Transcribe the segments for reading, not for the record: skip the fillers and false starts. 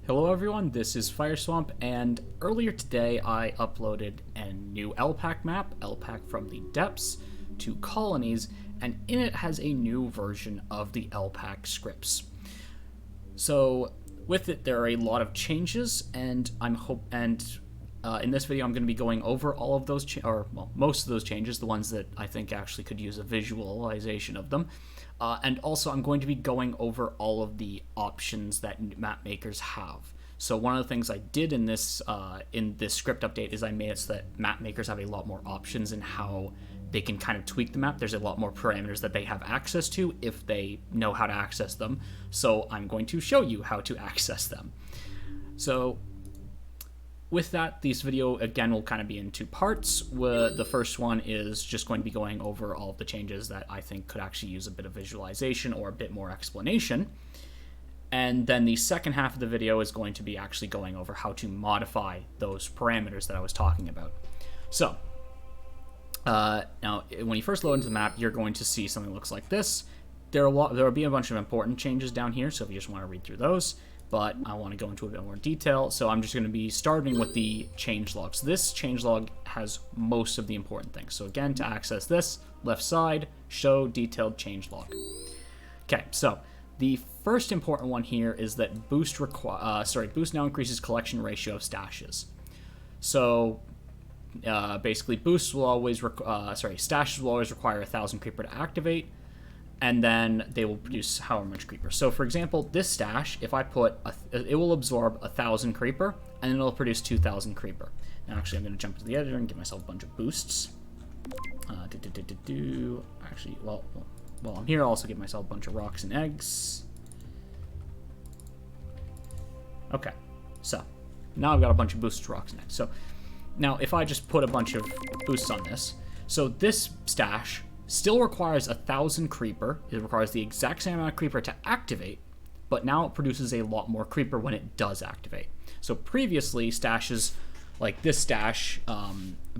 Hello everyone, this is Fireswamp, and earlier today I uploaded a new LPAC map, LPAC from the Depths, to Colonies, and in it has a new version of the LPAC scripts. So with it there are a lot of changes, and in this video I'm going to be going over all of those, most of those changes, the ones that I think actually could use a visualization of them. And also I'm going to be going over all of the options that mapmakers have. So one of the things I did in this script update is I made it so that mapmakers have a lot more options in how they can kind of tweak the map. There's a lot more parameters that they have access to if they know how to access them. So I'm going to show you how to access them. So with that, this video, again, will kind of be in two parts. The first one is just going to be going over all of the changes that I think could actually use a bit of visualization or a bit more explanation. And then the second half of the video is going to be actually going over how to modify those parameters that I was talking about. So, now, when you first load into the map, you're going to see something that looks like this. There will be a bunch of important changes down here, so if you just want to read through those. But I want to go into a bit more detail, so I'm just going to be starting with the changelog. So this changelog has most of the important things. So again, to access this, left side, show detailed changelog. Okay, so the first important one here is that boost now increases collection ratio of stashes. So basically, stashes will always require 1,000 creeper to activate, and then they will produce however much creeper. So for example, this stash, if I put, it will absorb 1,000 creeper, and then it'll produce 2,000 creeper. Now actually I'm going to jump into the editor and give myself a bunch of boosts. Actually, while I'm here, I'll also give myself a bunch of rocks and eggs. Okay, so now I've got a bunch of boosts, rocks, and eggs. So now if I just put a bunch of boosts on this, so this stash still requires 1,000 creeper. It requires the exact same amount of creeper to activate, but now it produces a lot more creeper when it does activate. So previously, stashes like this stash,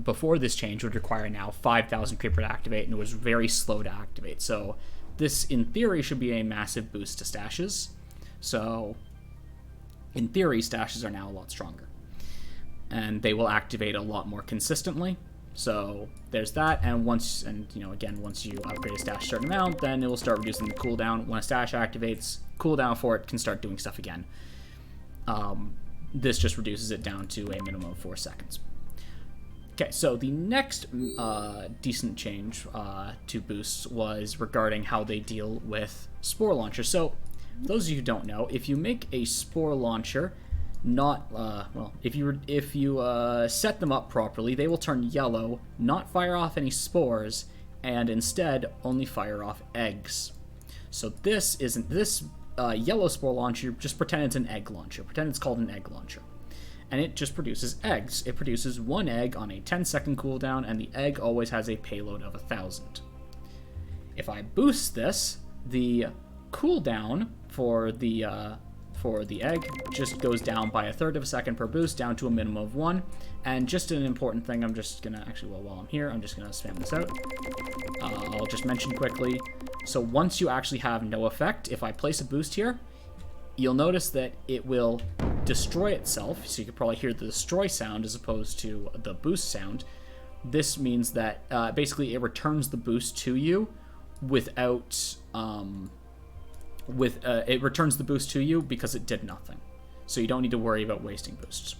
before this change, would require now 5,000 creeper to activate, and it was very slow to activate. So this, in theory, should be a massive boost to stashes. So in theory, stashes are now a lot stronger, and they will activate a lot more consistently. So there's that, and once you upgrade a stash a certain amount, then it will start reducing the cooldown. When a stash activates, cooldown for it can start doing stuff again. This just reduces it down to a minimum of 4 seconds. Okay, so the next decent change to boosts was regarding how they deal with spore launchers. So for those of you who don't know, if you make a spore launcher, if you set them up properly, they will turn yellow, not fire off any spores, and instead only fire off eggs. So this yellow spore launcher, just pretend it's an egg launcher. Pretend it's called an egg launcher. And it just produces eggs. It produces 1 egg on a 10-second cooldown, and the egg always has a payload of 1,000. If I boost this, the cooldown for the egg just goes down by 1/3 of a second per boost, down to a minimum of 1. And just an important thing, I'm just gonna while I'm here, I'm just gonna spam this out. I'll just mention quickly. So once you actually have no effect, if I place a boost here, you'll notice that it will destroy itself. So you could probably hear the destroy sound as opposed to the boost sound. This means that basically it returns the boost to you without it returns the boost to you because it did nothing. So you don't need to worry about wasting boosts.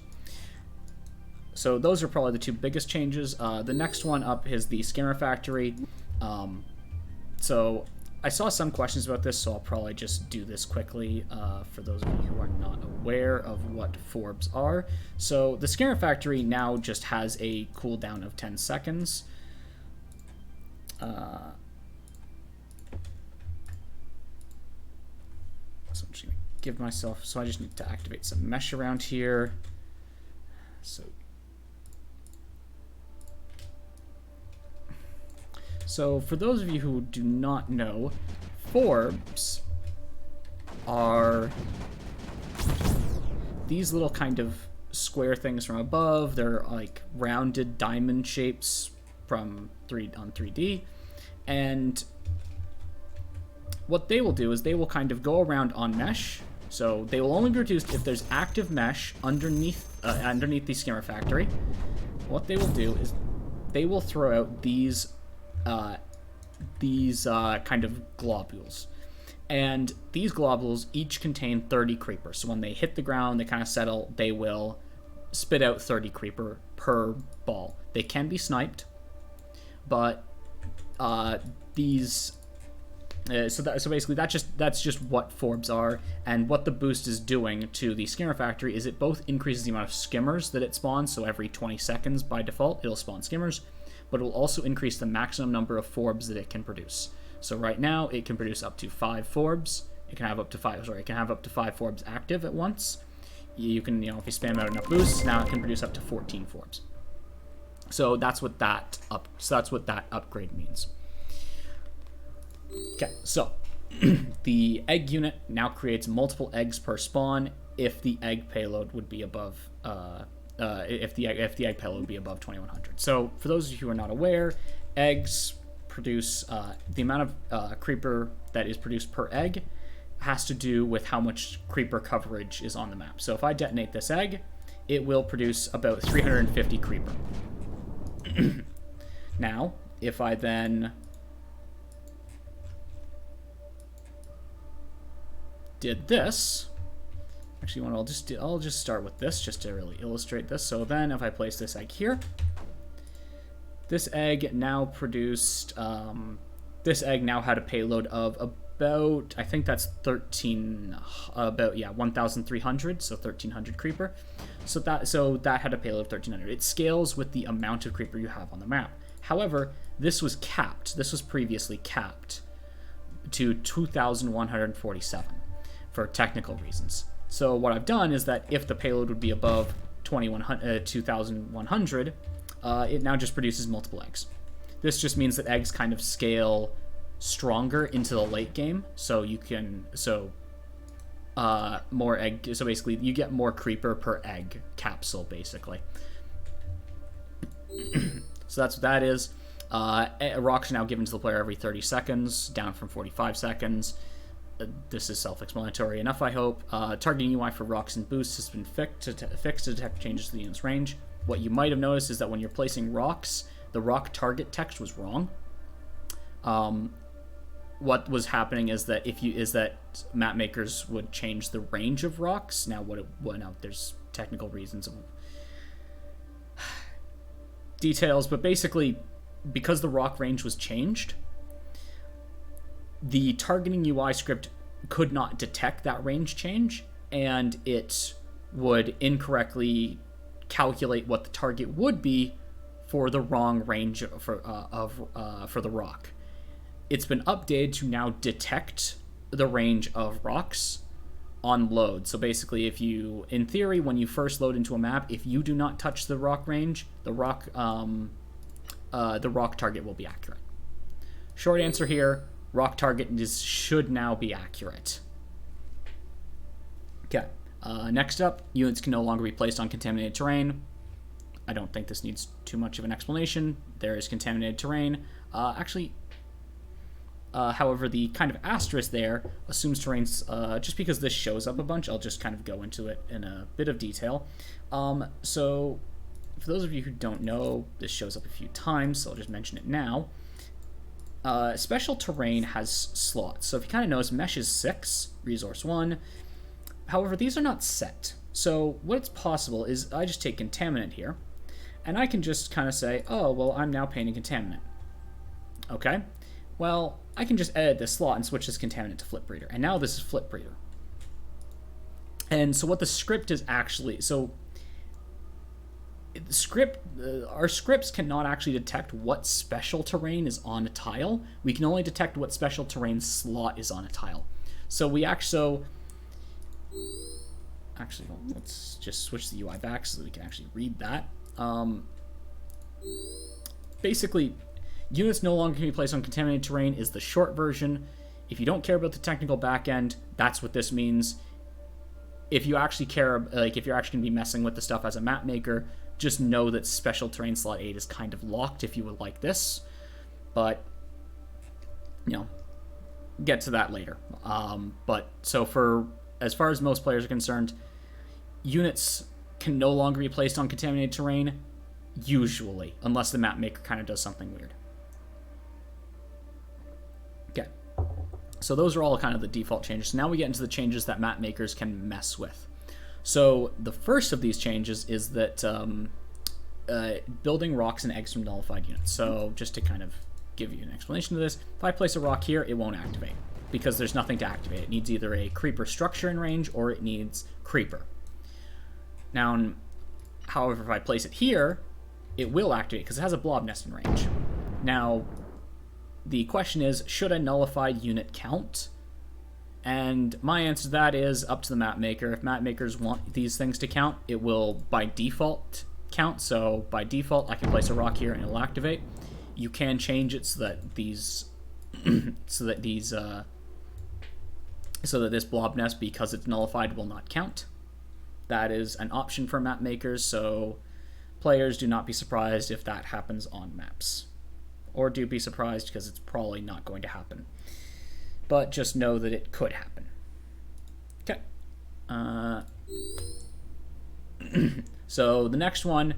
So those are probably the two biggest changes. The next one up is the skimmer factory. So I saw some questions about this, so I'll probably just do this quickly for those of you who are not aware of what forbs are. So the skimmer factory now just has a cooldown of 10 seconds. So I'm just going to give myself, so I just need to activate some mesh around here. So for those of you who do not know, forbs are these little kind of square things from above. They're like rounded diamond shapes on 3D, and what they will do is they will kind of go around on mesh So they will only be reduced if there's active mesh underneath the skimmer factory. What they will do is they will throw out these kind of globules. And these globules each contain 30 creepers. So when they hit the ground, they kind of settle, they will spit out 30 creeper per ball. They can be sniped, but so basically that's just what forbs are, and what the boost is doing to the skimmer factory is it both increases the amount of skimmers that it spawns, so every 20 seconds by default it'll spawn skimmers, but it will also increase the maximum number of forbs that it can produce. So right now it can produce up to 5 forbs. It can have up to 5 forbs active at once. You can, if you spam out enough boosts, now it can produce up to 14 forbs. So that's what that upgrade means. Okay, so the egg unit now creates multiple eggs per spawn if the egg payload would be above if the egg payload would be above 2100. So for those of you who are not aware, eggs produce the amount of creeper that is produced per egg has to do with how much creeper coverage is on the map. So if I detonate this egg, it will produce about 350 creeper. Now, if I then did this, actually, I'll just start with this just to really illustrate this. So then, if I place this egg here, this egg now produced. This egg now had a payload of about, I think that's 1,300, so 1,300 creeper. So that had a payload of 1,300. It scales with the amount of creeper you have on the map. However, this was capped. This was previously capped to 2,147 for technical reasons. So what I've done is that if the payload would be above 2,100, it now just produces multiple eggs. This just means that eggs kind of scale stronger into the late game, so you can more egg. So basically, you get more creeper per egg capsule, basically. So that's what that is. Rocks are now given to the player every 30 seconds, down from 45 seconds. This is self-explanatory enough, I hope. Targeting UI for rocks and boosts has been fixed to detect changes to the unit's range. What you might have noticed is that when you're placing rocks, the rock target text was wrong. What was happening is that mapmakers would change the range of rocks. Now, there's technical reasons of details, but basically, because the rock range was changed, the targeting UI script could not detect that range change, and it would incorrectly calculate what the target would be for the wrong range for the rock. It's been updated to now detect the range of rocks on load. So basically, in theory, when you first load into a map, if you do not touch the rock range, the rock target will be accurate. Short answer here: rock target should now be accurate. Okay. Next up, units can no longer be placed on contaminated terrain. I don't think this needs too much of an explanation. There is contaminated terrain. However, the kind of asterisk there assumes terrains, just because this shows up a bunch, I'll just kind of go into it in a bit of detail. So, for those of you who don't know, this shows up a few times, so I'll just mention it now. Special terrain has slots. So if you kind of notice, mesh is 6, resource 1. However, these are not set. So what's possible is I just take contaminant here, and I can just kind of say, oh, well, I'm now painting contaminant. Okay. Well, I can just edit this slot and switch this contaminant to flip breeder. And now this is flip breeder. And so what the script is actually... So our scripts cannot actually detect what special terrain is on a tile. We can only detect what special terrain slot is on a tile. So let's just switch the UI back so that we can actually read that. Basically, units no longer can be placed on contaminated terrain is the short version. If you don't care about the technical backend, that's what this means. If you actually care, if you're actually going to be messing with the stuff as a map maker, just know that special terrain slot 8 is kind of locked if you would like this. But, get to that later. So for as far as most players are concerned, units can no longer be placed on contaminated terrain, usually, unless the Mapmaker kind of does something weird. Okay, so those are all kind of the default changes. Now we get into the changes that Mapmakers can mess with. So the first of these changes is that building rocks and eggs from nullified units. So just to kind of give you an explanation of this, if I place a rock here, it won't activate because there's nothing to activate. It needs either a creeper structure in range or it needs creeper. Now, however, if I place it here, it will activate because it has a blob nest in range. Now, the question is, should a nullified unit count? And my answer to that is up to the Mapmaker. If Mapmakers want these things to count, it will by default count. So by default, I can place a rock here and it'll activate. You can change it so that these, so that this blob nest, because it's nullified, will not count. That is an option for Mapmakers, so players do not be surprised if that happens on maps. Or do be surprised because it's probably not going to happen. But just know that it could happen. Okay. So the next one,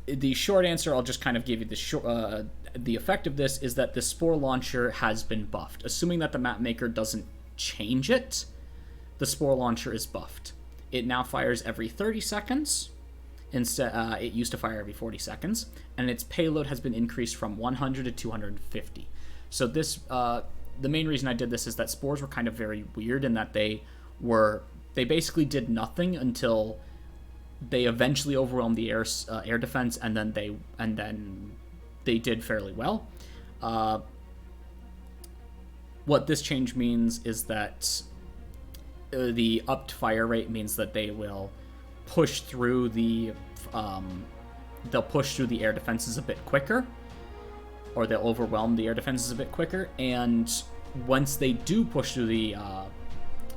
the short answer, I'll just kind of give you the effect of this is that the Spore Launcher has been buffed. Assuming that the Mapmaker doesn't change it, the Spore Launcher is buffed. It now fires every 30 seconds. Instead, it used to fire every 40 seconds, and its payload has been increased from 100 to 250. So this, the main reason I did this is that spores were kind of very weird in that they basically did nothing until they eventually overwhelmed the air defense, and then they did fairly well. What this change means is that the upped fire rate means that they will push through the air defenses a bit quicker, or they'll overwhelm the air defenses a bit quicker. And once they do push through the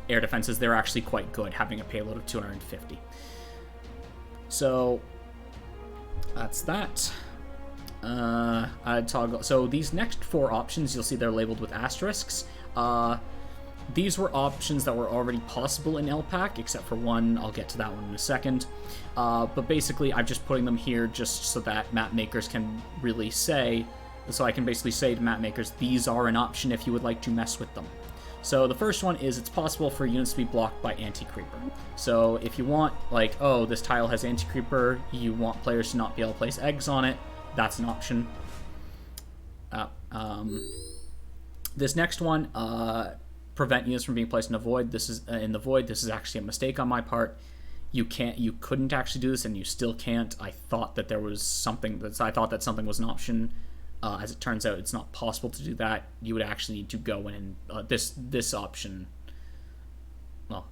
air defenses, they're actually quite good, having a payload of 250. So that's that. I'd toggle. So these next four options, you'll see they're labeled with asterisks. These were options that were already possible in LPAC, except for one. I'll get to that one in a second. But basically, I'm just putting them here just so that Mapmakers can really say, so I can basically say to Mapmakers, these are an option if you would like to mess with them. So the first one is it's possible for units to be blocked by anti-creeper. So if you want, like, oh, this tile has anti-creeper, you want players to not be able to place eggs on it, that's an option. This next one, prevent units from being placed in a void. This is This is actually a mistake on my part. You couldn't actually do this, and you still can't. I thought that something was an option. As it turns out, it's not possible to do that. You would actually need to go in and this option. Well,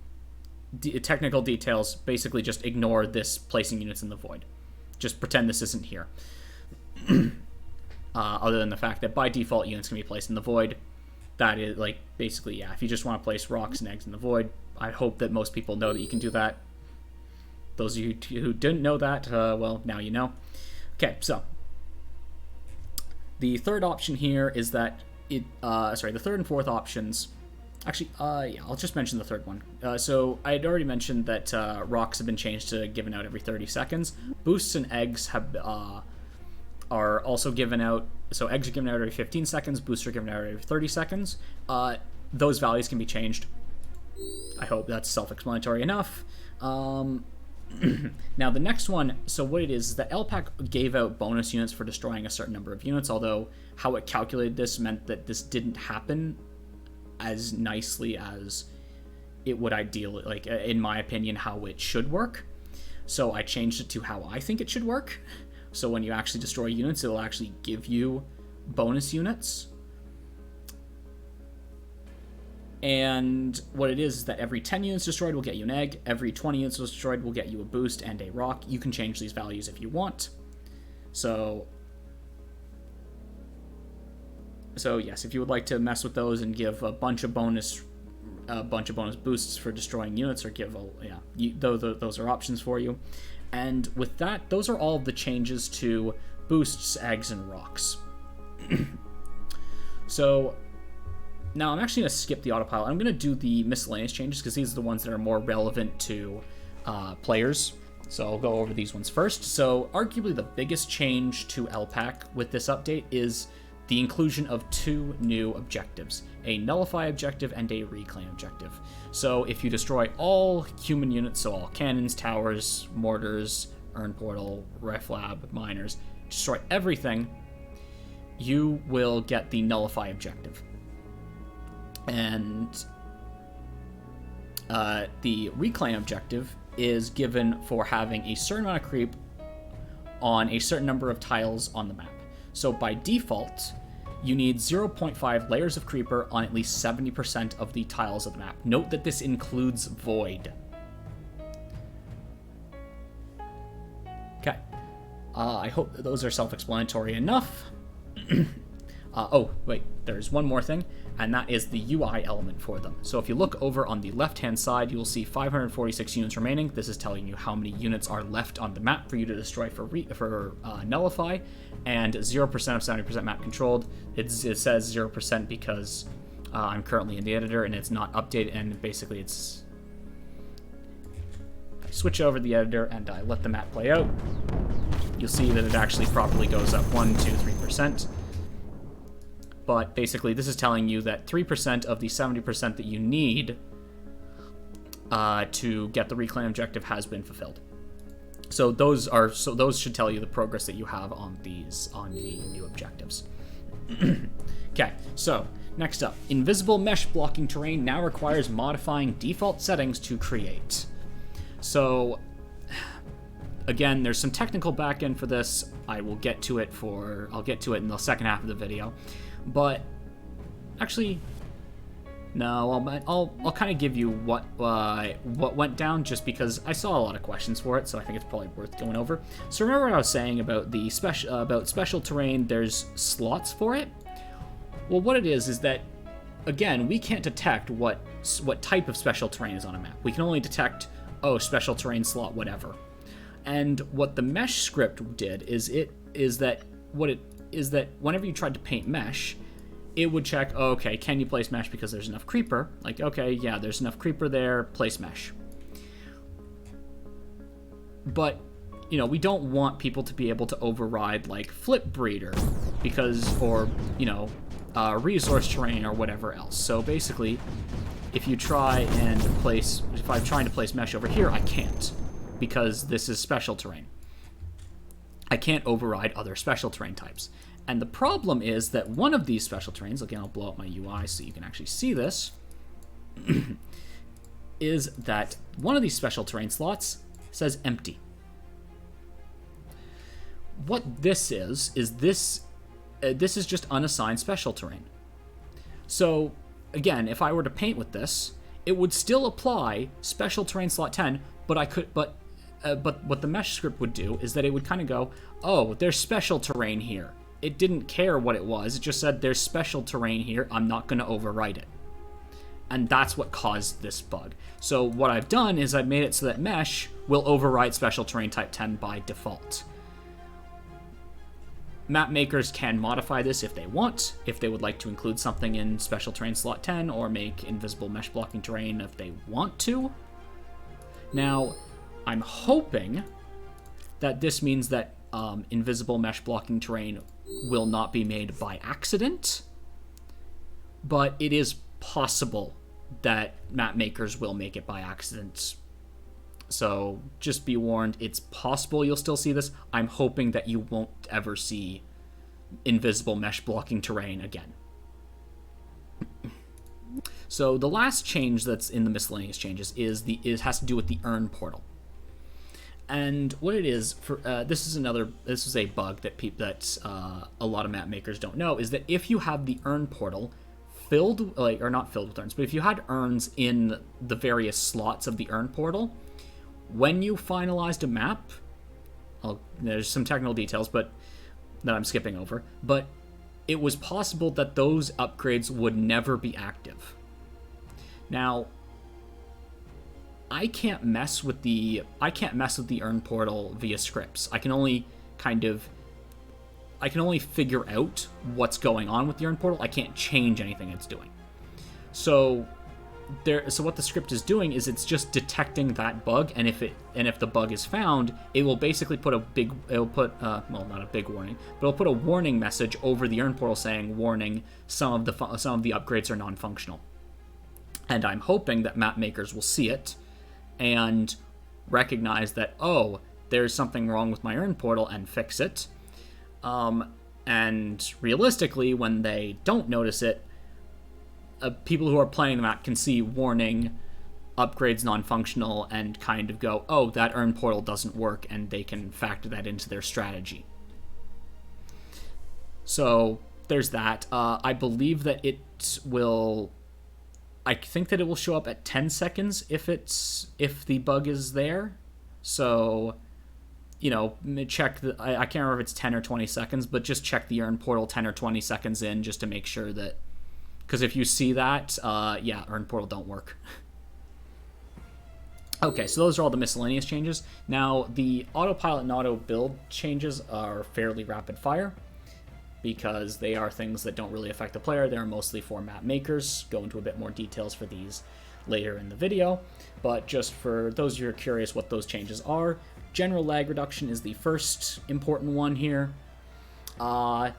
technical details. Basically, just ignore this placing units in the void. Just pretend this isn't here. Other than the fact that by default units can be placed in the void. That is, like, basically, yeah, if you just want to place rocks and eggs in the void, I hope that most people know that you can do that. Those of you who didn't know that, well, now you know. Okay, so the third option here is that the third and fourth options, actually, yeah, I'll just mention the third one. So I had already mentioned that rocks have been changed to given out every 30 seconds. Boosts and eggs are also given out. So eggs are given out every 15 seconds, boosts are given out every 30 seconds. Those values can be changed. I hope that's self-explanatory enough. Now the next one, so what it is that LPAC gave out bonus units for destroying a certain number of units, although how it calculated this meant that this didn't happen as nicely as it would ideally, like, in my opinion, how it should work. So I changed it to how I think it should work. So when you actually destroy units, it'll actually give you bonus units. And what it is that every 10 units destroyed will get you an egg, every 20 units destroyed will get you a boost and a rock. You can change these values if you want. So yes, if you would like to mess with those and give a bunch of bonus boosts for destroying units, or give those are options for you. And with that, those are all of the changes to boosts, eggs, and rocks. So Now, I'm actually going to skip the autopilot. I'm going to do the miscellaneous changes because these are the ones that are more relevant to players. So I'll go over these ones first. So arguably the biggest change to LPAC with this update is the inclusion of 2 new objectives, a nullify objective and a reclaim objective. So if you destroy all human units, so all cannons, towers, mortars, urn portal, ref lab, miners, destroy everything, you will get the nullify objective. And the reclaim objective is given for having a certain amount of creep on a certain number of tiles on the map. So by default, you need 0.5 layers of creeper on at least 70% of the tiles of the map. Note that this includes void. Okay. I hope that those are self-explanatory enough. Oh, wait, there's one more thing, and that is the UI element for them. So if you look over on the left-hand side, you will see 546 units remaining. This is telling you how many units are left on the map for you to destroy for nullify, and 0% of 70% map controlled. It says 0% because I'm currently in the editor, and it's not updated, and basically it's... I switch over the editor, and I let the map play out. You'll see that it actually properly goes up 1, 2, 3%. But basically, this is telling you that 3% of the 70% that you need to get the reclaim objective has been fulfilled. So those should tell you the progress that you have on the new objectives. Okay, so next up, invisible mesh blocking terrain now requires modifying default settings to create. So again, there's some technical backend for this. I'll get to it in the second half of the video. But actually, no, I'll kind of give you what went down, just because I saw a lot of questions for it, so I think it's probably worth going over. So remember what I was saying about the special terrain? There's slots for it. Well, what it is that, again, we can't detect what type of special terrain is on a map. We can only detect, oh, special terrain slot, whatever. And what the mesh script did is that whenever you tried to paint mesh, it would check, oh, okay, can you place mesh because there's enough creeper? Like, okay, yeah, there's enough creeper there, place mesh. But, you know, we don't want people to be able to override, like, flip breeder or, you know, resource terrain or whatever else. So basically, if I'm trying to place mesh over here, I can't, because this is special terrain. I can't override other special terrain types. And the problem is that one of these special terrains, again, I'll blow up my UI so you can actually see this, is that one of these special terrain slots says empty. What this is this is just unassigned special terrain. So, again, if I were to paint with this, it would still apply special terrain slot 10, but what the mesh script would do is that it would kind of go, oh, there's special terrain here. It didn't care what it was. It just said there's special terrain here. I'm not going to overwrite it. And that's what caused this bug. So what I've done is I've made it so that mesh will override special terrain type 10 by default. Mapmakers can modify this if they want, if they would like to include something in special terrain slot 10 or make invisible mesh blocking terrain if they want to. Now, I'm hoping that this means that invisible mesh blocking terrain will not be made by accident, but it is possible that Mapmakers will make it by accident. So just be warned, it's possible you'll still see this. I'm hoping that you won't ever see invisible mesh blocking terrain again. So the last change that's in the miscellaneous changes has to do with the urn portal. And what it is for this is a bug that a lot of map makers don't know, is that if you have the urn portal filled, or not filled with urns, but if you had urns in the various slots of the urn portal, when you finalized a map, there's some technical details, but that I'm skipping over, but it was possible that those upgrades would never be active. Now, I can't mess with the urn portal via scripts. I can only figure out what's going on with the urn portal. I can't change anything it's doing. So what the script is doing is it's just detecting that bug, and if the bug is found, it will basically put well, not a big warning, but it'll put a warning message over the Earn portal saying, warning, some of the upgrades are non-functional. And I'm hoping that Mapmakers will see it and recognize that, oh, there's something wrong with my Earn portal, and fix it. And realistically, when they don't notice it, people who are playing the map can see warning, upgrades non-functional, and kind of go, oh, that Earn portal doesn't work, and they can factor that into their strategy. So there's that. I believe that I think that it will show up at 10 seconds if the bug is there. So, check I can't remember if it's 10 or 20 seconds, but just check the Earn portal 10 or 20 seconds in just to make sure that, because if you see that, Earn portal don't work. Okay, so those are all the miscellaneous changes. Now, the Autopilot and Autobuild changes are fairly rapid fire, because they are things that don't really affect the player. They're mostly for map makers. Go into a bit more details for these later in the video. But just for those of you who are curious what those changes are, general lag reduction is the first important one here. Now,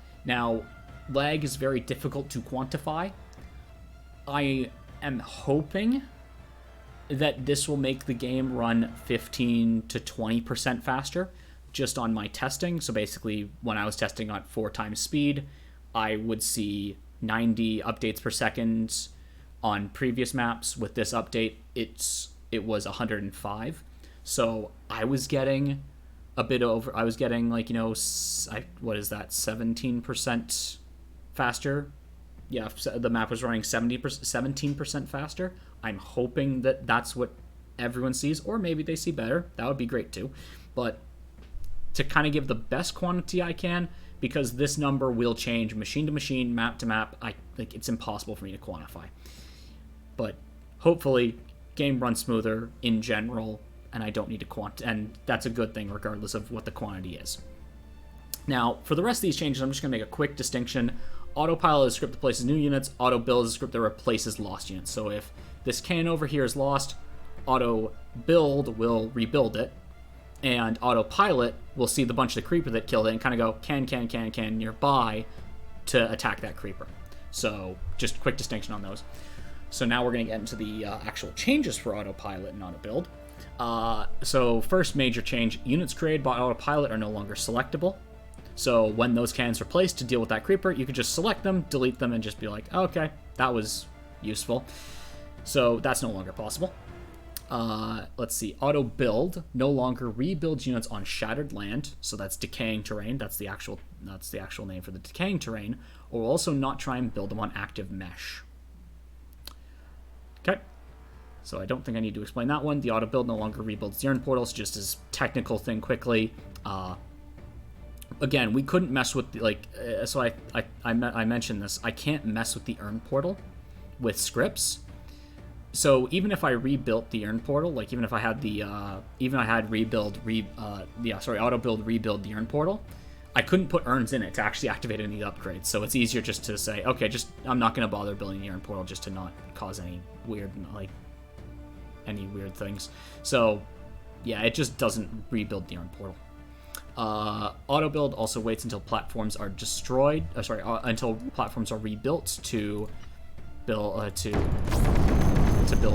lag is very difficult to quantify. I am hoping that this will make the game run 15 to 20% faster, just on my testing. So basically, when I was testing at 4 times speed, I would see 90 updates per second on previous maps. With this update, it was 105. So I was getting a bit over. I was getting what is that? 17% faster. Yeah, the map was running 17% faster. I'm hoping that that's what everyone sees, or maybe they see better. That would be great too. But to kind of give the best quantity I can, because this number will change machine to machine, map to map. It's impossible for me to quantify. But hopefully, game runs smoother in general, and I don't need to and that's a good thing regardless of what the quantity is. Now, for the rest of these changes, I'm just going to make a quick distinction. Autopilot is a script that places new units. Autobuild is a script that replaces lost units. So if this cannon over here is lost, Autobuild will rebuild it, and Autopilot will see the bunch of the creeper that killed it and kind of go can nearby to attack that creeper. So just a quick distinction on those. So now we're going to get into the actual changes for Autopilot and Autobuild. So first major change, units created by Autopilot are no longer selectable. So when those cannons are placed to deal with that creeper, you could just select them, delete them, and just be like, oh, okay, that was useful. So that's no longer possible. Let's see. Autobuild no longer rebuilds units on shattered land, so that's decaying terrain. That's the actual name for the decaying terrain. Or will also not try and build them on active mesh. Okay. So I don't think I need to explain that one. The Autobuild no longer rebuilds the Earn portals, just as technical thing quickly. Again, we couldn't mess with so I mentioned this. I can't mess with the Earn portal with scripts. So even if I rebuilt the Earn portal, even if I had Autobuild rebuild the Earn portal, I couldn't put Earns in it to actually activate any upgrades. So it's easier just to say, okay, I'm not going to bother building the Earn portal just to not cause any weird things. So yeah, it just doesn't rebuild the Earn portal. Autobuild also waits until platforms are destroyed. Until platforms are rebuilt to build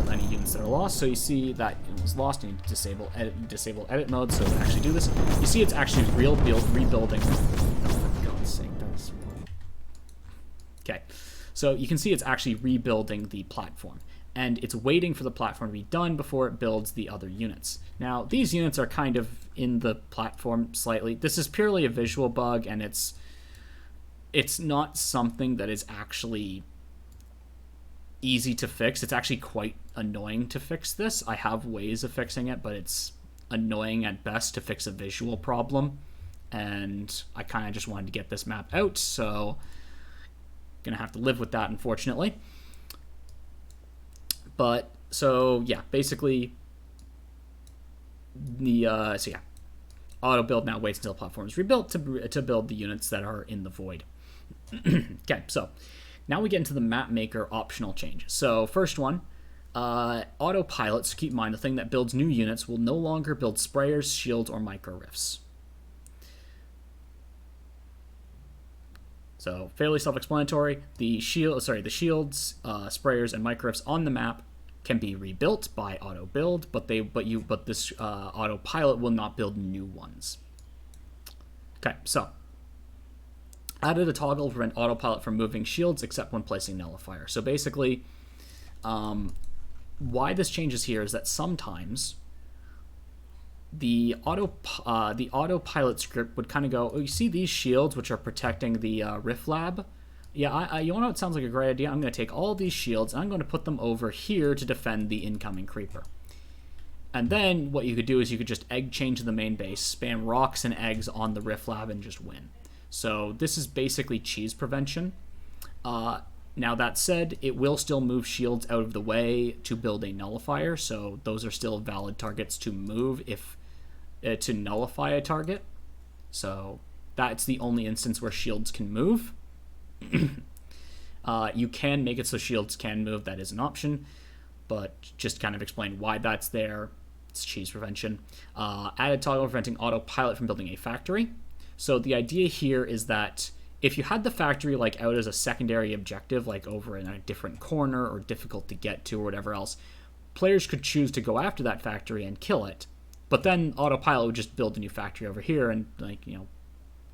any units that are lost. So you see that it was lost, and you disable edit mode so it can actually do this. You see it's actually rebuilding. Oh, for God's sake, that's okay. So you can see it's actually rebuilding the platform, and it's waiting for the platform to be done before it builds the other units. Now, these units are kind of in the platform slightly. This is purely a visual bug, and it's not something that is actually easy to fix. It's actually quite annoying to fix this. I have ways of fixing it, but it's annoying at best to fix a visual problem, and I kind of just wanted to get this map out, so gonna have to live with that, unfortunately. But so yeah, basically the Autobuild now waits until the platform is rebuilt to build the units that are in the void. Okay, so now we get into the Mapmaker optional changes. So first one, Autopilot, so keep in mind the thing that builds new units will no longer build sprayers, shields, or micro rifts. So fairly self-explanatory. The shields, sprayers, and micro rifts on the map can be rebuilt by Autobuild, but this Autopilot will not build new ones. Okay, so added a toggle to prevent Autopilot from moving shields except when placing nullifier. So basically, why this changes here is that sometimes the Autopilot script would kind of go, oh, you see these shields which are protecting the Rift Lab? Yeah, you want to know what sounds like a great idea? I'm going to take all these shields and I'm going to put them over here to defend the incoming creeper. And then what you could do is you could just egg chain to the main base, spam rocks and eggs on the Rift Lab, and just win. So this is basically cheese prevention. Now that said, it will still move shields out of the way to build a nullifier, so those are still valid targets to move if to nullify a target. So that's the only instance where shields can move. You can make it so shields can move, that is an option, but just kind of explain why that's there. It's cheese prevention. Added toggle preventing Autopilot from building a factory. So the idea here is that if you had the factory like out as a secondary objective, like over in a different corner or difficult to get to or whatever else, players could choose to go after that factory and kill it. But then Autopilot would just build a new factory over here and, like, you know,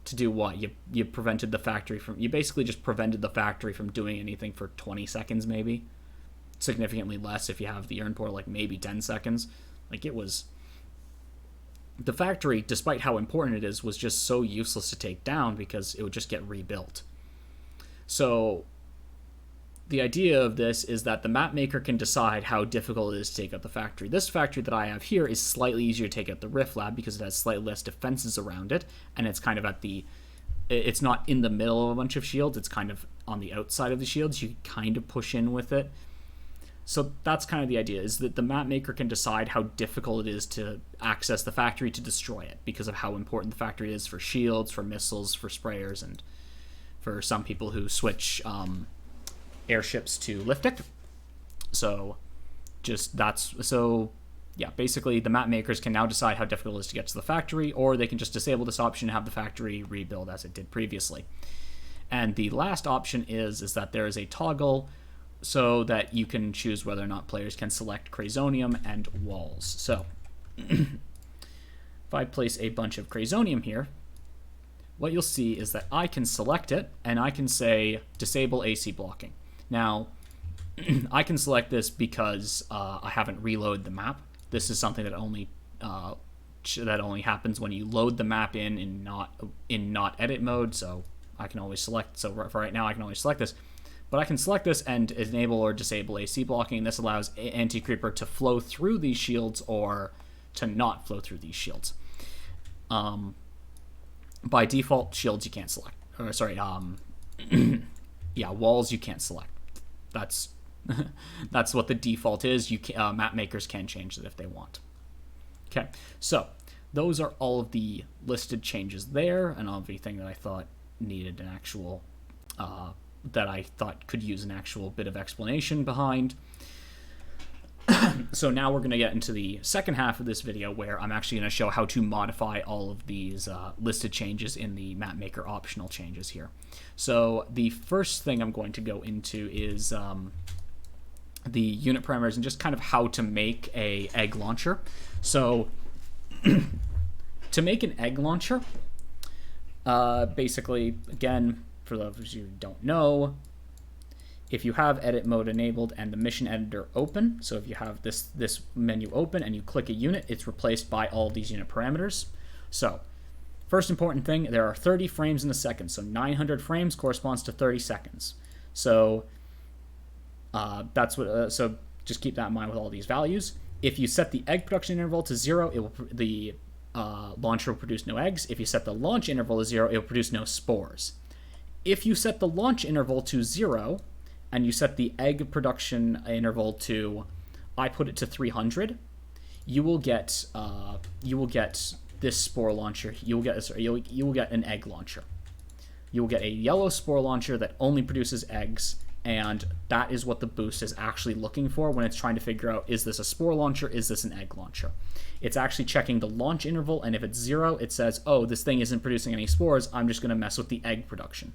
to do what? You prevented the factory from, you basically just prevented the factory from doing anything for 20 seconds maybe. Significantly less if you have the urn portal, like maybe 10 seconds. Like, it was, the factory, despite how important it is, was just so useless to take down because it would just get rebuilt. So the idea of this is that the Mapmaker can decide how difficult it is to take out the factory. This factory that I have here is slightly easier to take out the Rift Lab because it has slightly less defenses around it, and it's kind of at the, it's not in the middle of a bunch of shields, it's kind of on the outside of the shields. You can kind of push in with it. So that's kind of the idea, is that the Mapmaker can decide how difficult it is to access the factory to destroy it because of how important the factory is for shields, for missiles, for sprayers, and for some people who switch airships to liftic. So yeah, basically the Mapmakers can now decide how difficult it is to get to the factory, or they can just disable this option and have the factory rebuild as it did previously. And the last option is that there is a toggle so that you can choose whether or not players can select Crazonium and walls. So if I place a bunch of Crazonium here, what you'll see is that I can select it and I can say disable AC blocking. Now, I can select this because I haven't reloaded the map. This is something that only happens when you load the map in not edit mode. So I can always select. So for right now, I can always select this. But I can select this and enable or disable AC blocking. This allows anti-creeper to flow through these shields or to not flow through these shields. By default, shields you can't select. Or sorry, yeah, walls you can't select. That's that's what the default is. You can, Mapmakers can change it if they want. Okay, so those are all of the listed changes there, and everything that I thought needed an actual, that I thought could use an actual bit of explanation behind. So now we're going to get into the second half of this video where I'm actually going to show how to modify all of these listed changes in the Mapmaker optional changes here. So the first thing I'm going to go into is the unit parameters and just kind of how to make a egg launcher. So to make an egg launcher, basically, again, for those of you who don't know, if you have edit mode enabled and the mission editor open, so if you have this menu open and you click a unit, it's replaced by all these unit parameters. So first important thing, there are 30 frames in a second, so 900 frames corresponds to 30 seconds. So that's what. So just keep that in mind with all these values. If you set the egg production interval to 0, the launcher will produce no eggs. If you set the launch interval to 0, it will produce no spores. If you set the launch interval to 0, and you set the egg production interval to, I put it to 300, you will get this spore launcher. You will get an egg launcher. You will get a yellow spore launcher that only produces eggs, And that is what the boost is actually looking for when it's trying to figure out, is this a spore launcher, is this an egg launcher? It's actually checking the launch interval, and if it's 0, it says, oh, this thing isn't producing any spores, I'm just going to mess with the egg production.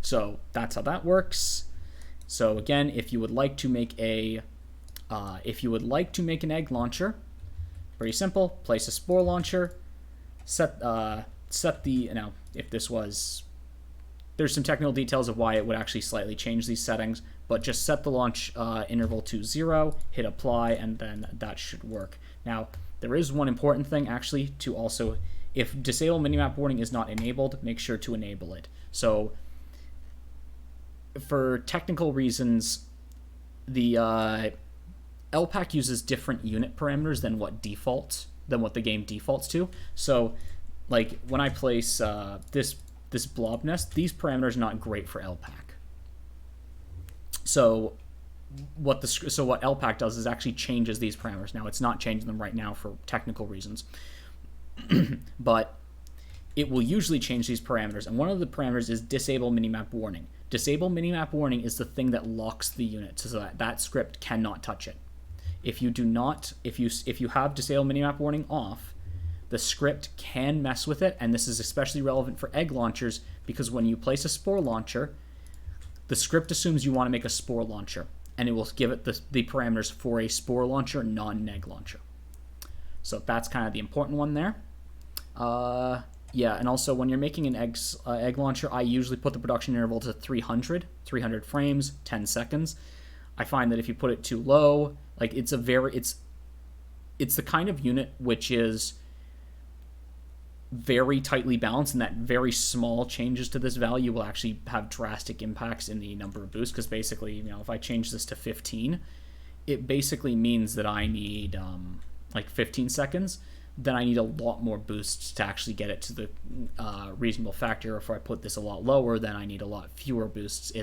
So that's how that works. So again, if you would like to make an egg launcher, pretty simple, place a spore launcher, set the, now if this was, there's some technical details of why it would actually slightly change these settings, but just set the launch interval to 0, hit apply, and then that should work. Now, there is one important thing actually to also, if disable minimap warning is not enabled, make sure to enable it. So for technical reasons, the LPAC uses different unit parameters than what the game defaults to. So like when I place this blob nest, these parameters are not great for LPAC. So what LPAC does is actually changes these parameters. Now it's not changing them right now for technical reasons, but it will usually change these parameters. And one of the parameters is disable minimap warning. Disable minimap warning is the thing that locks the unit so that that script cannot touch it. If you do not, if you have disable minimap warning off, the script can mess with it, and this is especially relevant for egg launchers because when you place a spore launcher, the script assumes you want to make a spore launcher, and it will give it the parameters for a spore launcher, not an egg launcher. So that's kind of the important one there. Yeah, and also when you're making an egg launcher, I usually put the production interval to 300 frames, 10 seconds. I find that if you put it too low, like it's the kind of unit which is very tightly balanced, and that very small changes to this value will actually have drastic impacts in the number of boosts, because basically, if I change this to 15, it basically means that I need like 15 seconds, then I need a lot more boosts to actually get it to the reasonable factor. If I put this a lot lower, then I need a lot fewer boosts.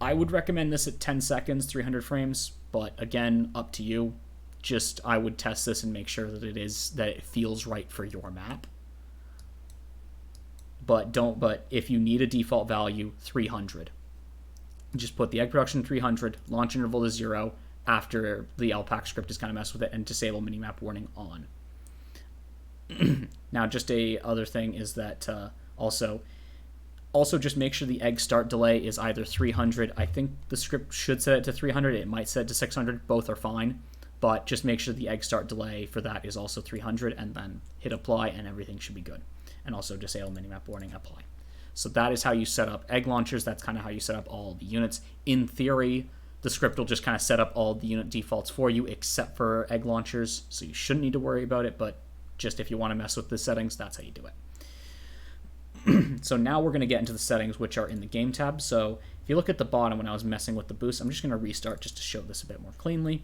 I would recommend this at 10 seconds, 300 frames, but again, up to you. Just I would test this and make sure that it feels right for your map. But if you need a default value, 300. Just put the egg production 300, launch interval to 0 after the LPAC script is kind of messed with it, and disable minimap warning on. Now, just a other thing is that also just make sure the egg start delay is either 300. I think the script should set it to 300. It might set it to 600. Both are fine. But just make sure the egg start delay for that is also 300, and then hit apply, and everything should be good. And also disable minimap warning, apply. So that is how you set up egg launchers. That's kind of how you set up all the units. In theory, the script will just kind of set up all the unit defaults for you except for egg launchers, so you shouldn't need to worry about it, but just if you want to mess with the settings, that's how you do it. So now we're going to get into the settings, which are in the game tab. So if you look at the bottom when I was messing with the boost, I'm just going to restart just to show this a bit more cleanly.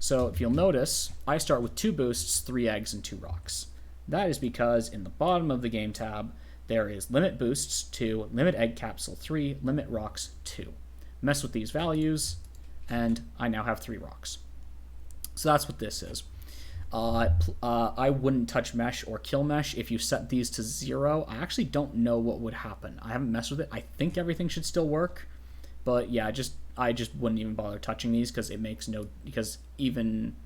So if you'll notice, I start with 2 boosts, 3 eggs, and 2 rocks. That is because in the bottom of the game tab, there is limit boosts 2, limit egg capsule 3, limit rocks 2. Mess with these values, and I now have 3 rocks. So that's what this is. I wouldn't touch mesh or kill mesh. If you set these to 0, I actually don't know what would happen. I haven't messed with it. I think everything should still work, but yeah, I just wouldn't even bother touching these because even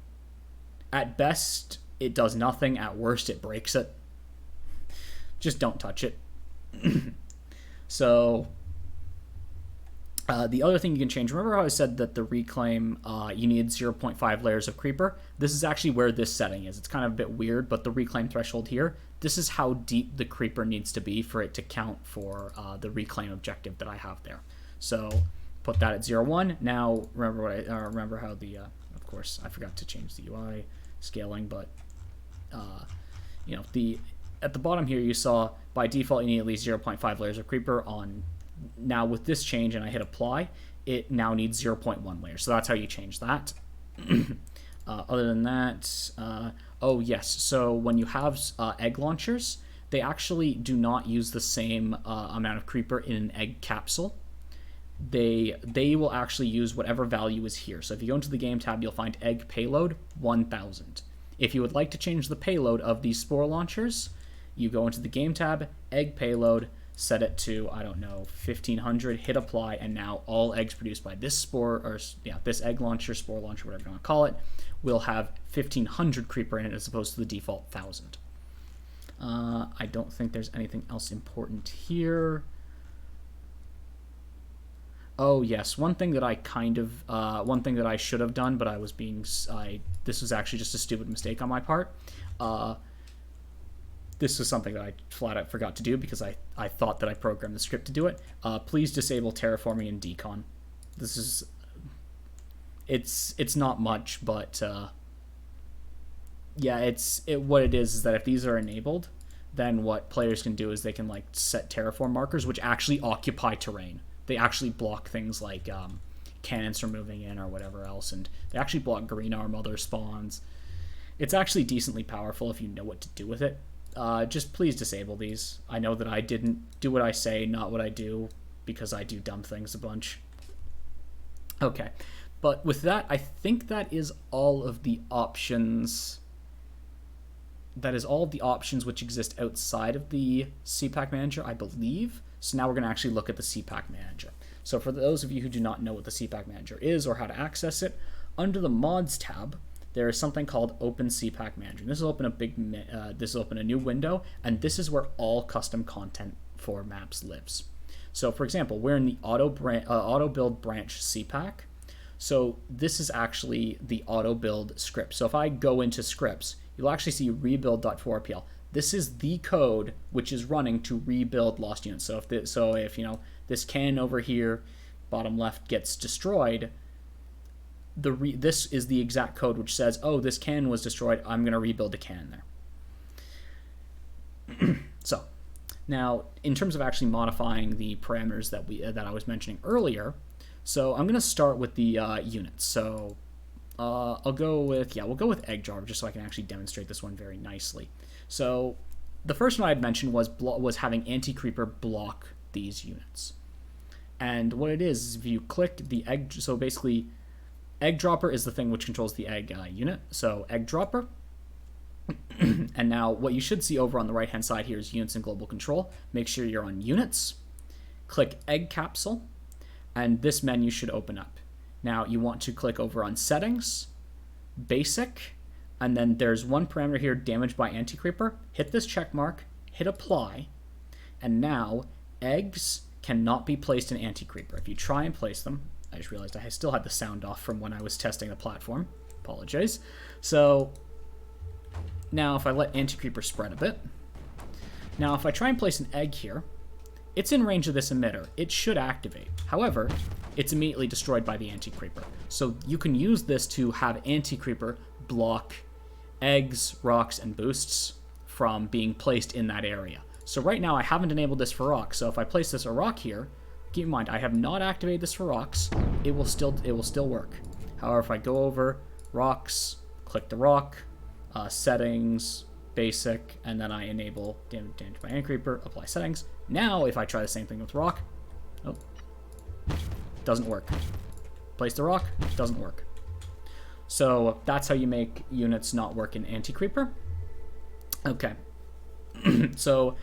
at best it does nothing, at worst it breaks it. Just don't touch it. So the other thing you can change, remember how I said that the reclaim, you need 0.5 layers of creeper? This is actually where this setting is. It's kind of a bit weird, but the reclaim threshold here, this is how deep the creeper needs to be for it to count for the reclaim objective that I have there. So put that at 0.1. Now remember how the of course I forgot to change the UI scaling, but at the bottom here you saw by default you need at least 0.5 layers of creeper on. Now with this change and I hit apply, it now needs 0.1 layers. So that's how you change that. Other than that, oh yes, so when you have egg launchers, they actually do not use the same amount of creeper in an egg capsule. They will actually use whatever value is here. So if you go into the game tab, you'll find egg payload 1000. If you would like to change the payload of these spore launchers, you go into the game tab, egg payload, set it to, I don't know, 1500, hit apply, and now all eggs produced by this this egg launcher, spore launcher, whatever you want to call it, will have 1500 creeper in it as opposed to the default 1000. I don't think there's anything else important here. Oh yes, one thing that I should have done, but this was actually just a stupid mistake on my part. This was something that I flat out forgot to do because I thought that I programmed the script to do it. Please disable terraforming in decon. It's not much, but yeah, what it is that if these are enabled, then what players can do is they can like set terraform markers which actually occupy terrain. They actually block things like cannons from moving in or whatever else, and they actually block green arm other spawns. It's actually decently powerful if you know what to do with it. Just please disable these. I know that I didn't do what I say, not what I do, because I do dumb things a bunch. Okay, but with that, I think that is all of the options. That is all of the options which exist outside of the CPACK manager, I believe. So now we're going to actually look at the CPACK manager. So for those of you who do not know what the CPACK manager is or how to access it, under the mods tab, there is something called Open CPACK Manager. This will open a new window, and this is where all custom content for maps lives. So for example, we're in the Autobuild branch CPACK. So this is actually the Autobuild script. So if I go into scripts, you'll actually see rebuild.4rpl. This is the code which is running to rebuild lost units. So if this cannon over here, bottom left, gets destroyed, this is the exact code which says, oh, this cannon was destroyed, I'm going to rebuild the cannon there. So now, in terms of actually modifying the parameters that I was mentioning earlier, so I'm going to start with the units. So we'll go with egg dropper just so I can actually demonstrate this one very nicely. So the first one I had mentioned was having anti-creeper block these units. And what it is if you click the egg, so basically egg dropper is the thing which controls the egg unit. So egg dropper. And now what you should see over on the right hand side here is units and global control. Make sure you're on units. Click egg capsule. And this menu should open up. Now you want to click over on settings, basic, and then there's one parameter here, damage by anti-creeper. Hit this check mark, hit apply, and now eggs cannot be placed in anti-creeper. If you try and place them, I just realized I still had the sound off from when I was testing the platform. Apologize. So now if I let anti-creeper spread a bit, now if I try and place an egg here, it's in range of this emitter. It should activate. However, it's immediately destroyed by the anti-creeper. So you can use this to have anti-creeper block eggs, rocks, and boosts from being placed in that area. So right now I haven't enabled this for rocks. So if I place this a rock here, keep in mind I have not activated this for rocks. It will still work. However, if I go over rocks, click the rock, settings, basic, and then I enable damage by anti-creeper, apply settings. Now if I try the same thing with rock, oh, doesn't work. Place the rock, doesn't work. So that's how you make units not work in anti-creeper. Okay. So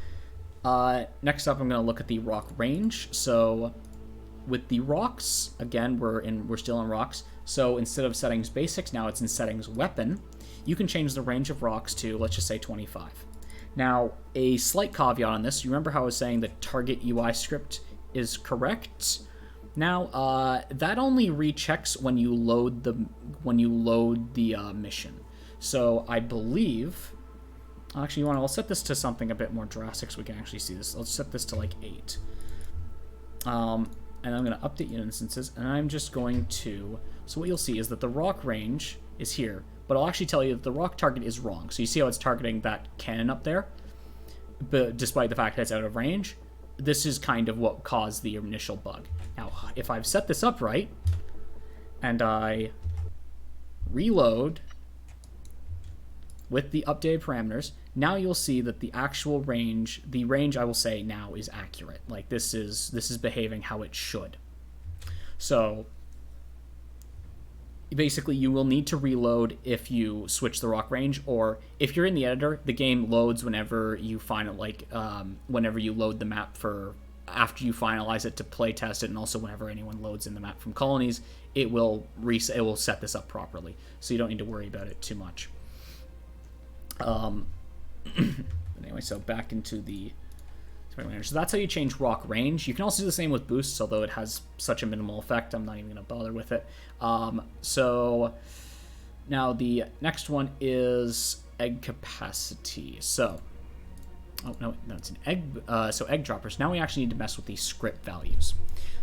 next up I'm going to look at the rock range. So with the rocks, again, we're still in rocks. So instead of settings basics, now it's in settings weapon. You can change the range of rocks to, let's just say, 25. Now, a slight caveat on this. You remember how I was saying the target UI script is correct? Now, that only rechecks when you load the mission. So I believe, actually, I'll set this to something a bit more drastic so we can actually see this. Let's set this to like 8. And I'm going to update unit instances, and I'm just going to. So what you'll see is that the rock range is here, but I'll actually tell you that the rock target is wrong. So you see how it's targeting that cannon up there, but despite the fact that it's out of range. This is kind of what caused the initial bug. Now, if I've set this up right, and I reload with the updated parameters, now you'll see that the actual range, I will say now is accurate. Like this is behaving how it should. So basically you will need to reload if you switch the rock range, or if you're in the editor, the game loads whenever you find like whenever you load the map for after you finalize it to play test it, and also whenever anyone loads in the map from Colonies, it will set this up properly, so you don't need to worry about it too much. Anyway, so back into the so that's how you change rock range. You can also do the same with boosts, although it has such a minimal effect, I'm not even going to bother with it. So now the next one is egg capacity. So, oh no, that's an egg. So egg droppers. Now we actually need to mess with these script values.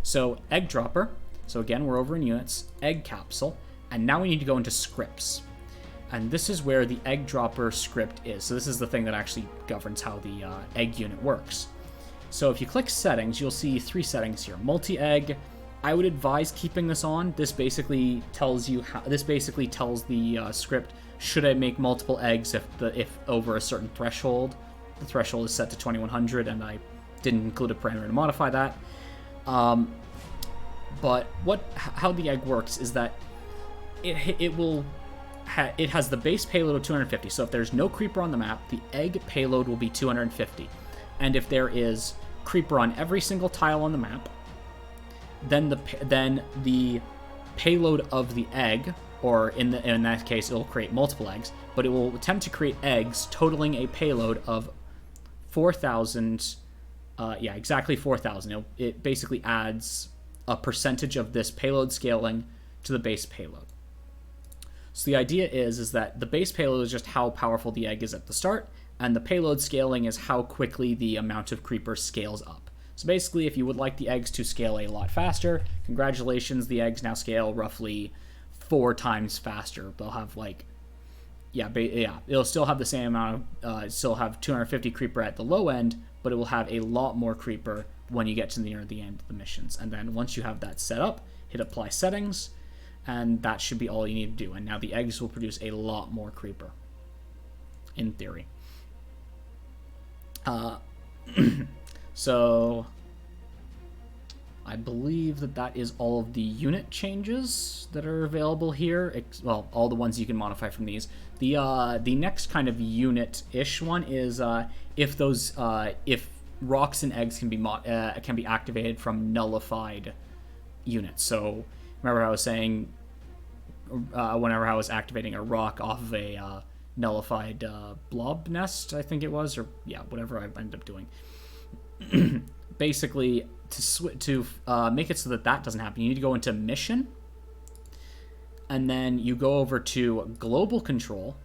So egg dropper. So again, we're over in units. Egg capsule, and now we need to go into scripts. And this is where the egg dropper script is. So this is the thing that actually governs how the egg unit works. So if you click settings, you'll see 3 settings here. Multi-egg. I would advise keeping this on. This basically tells you how. This basically tells the script, should I make multiple eggs if over a certain threshold. The threshold is set to 2100, and I didn't include a parameter to modify that. But how the egg works is that it has the base payload of 250. So if there's no creeper on the map, the egg payload will be 250. And if there is creeper on every single tile on the map, then the payload of the egg, or in that case, it'll create multiple eggs, but it will attempt to create eggs totaling a payload of 4,000. Yeah, exactly 4,000. It basically adds a percentage of this payload scaling to the base payload. So the idea is that the base payload is just how powerful the egg is at the start, and the payload scaling is how quickly the amount of creepers scales up. So basically, if you would like the eggs to scale a lot faster, congratulations, the eggs now scale roughly 4 times faster. They'll have like, it'll still have the same amount of, still have 250 creeper at the low end, but it will have a lot more creeper when you get to near the end of the missions. And then once you have that set up, hit apply settings, and that should be all you need to do. And now the eggs will produce a lot more creeper, in theory. So I believe that is all of the unit changes that are available here. Well, all the ones you can modify from these. The next kind of unit-ish one is if rocks and eggs can be activated from nullified units. So remember I was saying whenever I was activating a rock off of a nullified blob nest, I think it was, or yeah, whatever I ended up doing. Basically, to make it so that doesn't happen, you need to go into mission, and then you go over to global control,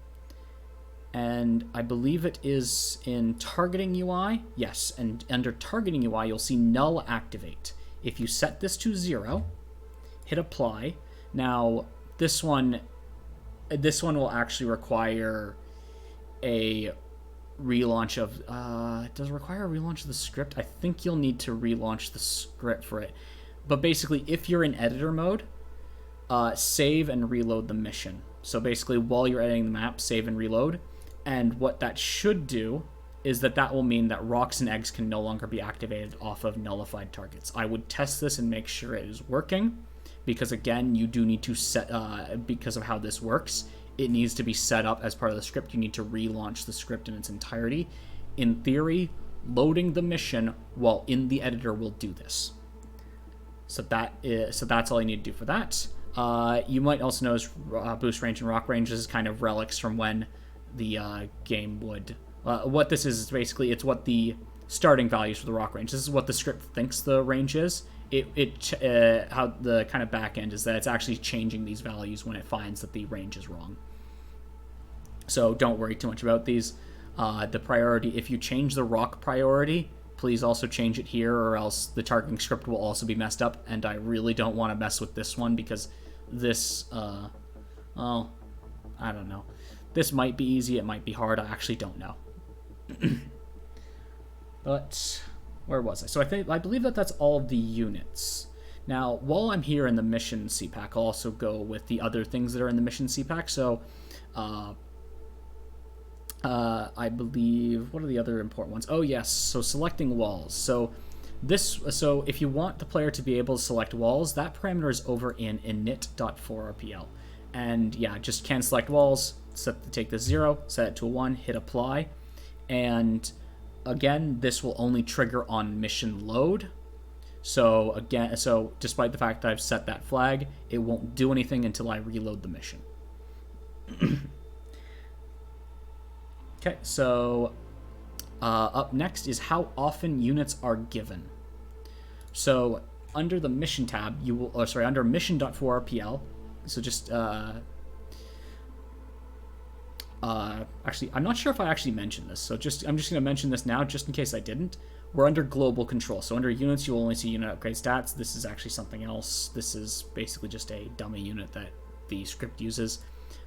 and I believe it is in targeting UI. Yes, and under targeting UI, you'll see null activate. If you set this to 0, hit apply. Now this one will actually require a relaunch of does it require a relaunch of the script? I think you'll need to relaunch the script for it. But basically, if you're in editor mode, save and reload the mission. So basically, while you're editing the map, save and reload. And what that should do is that will mean that rocks and eggs can no longer be activated off of nullified targets. I would test this and make sure it is working, because again, you do need to set, because of how this works, it needs to be set up as part of the script. You need to relaunch the script in its entirety. In theory, loading the mission while in the editor will do this. So that's all you need to do for that. You might also notice boost range and rock range is kind of relics from when the game would. What this is basically, it's what the starting values for the rock range. This is what the script thinks the range is. How the kind of back end is that it's actually changing these values when it finds that the range is wrong. So don't worry too much about these. The priority, if you change the rock priority, please also change it here, or else the targeting script will also be messed up, and I really don't want to mess with this one, because this, well, I don't know. This might be easy, it might be hard, I actually don't know. But where was I? So I believe that's all of the units. Now, while I'm here in the mission CPACK, I'll also go with the other things that are in the mission CPACK. So, I believe, what are the other important ones? Oh yes, so selecting walls. So if you want the player to be able to select walls, that parameter is over in init.4rpl. and yeah, just can select walls, take this 0, set it to a 1, hit apply, and again, this will only trigger on mission load. So again, despite the fact that I've set that flag, it won't do anything until I reload the mission. Okay, so up next is how often units are given. So under the mission tab, you will, under mission.4rpl, so just, actually, I'm not sure if I actually mentioned this, so I'm just going to mention this now, just in case I didn't. We're under global control, so under units, you'll only see unit upgrade stats. This is actually something else. This is basically just a dummy unit that the script uses.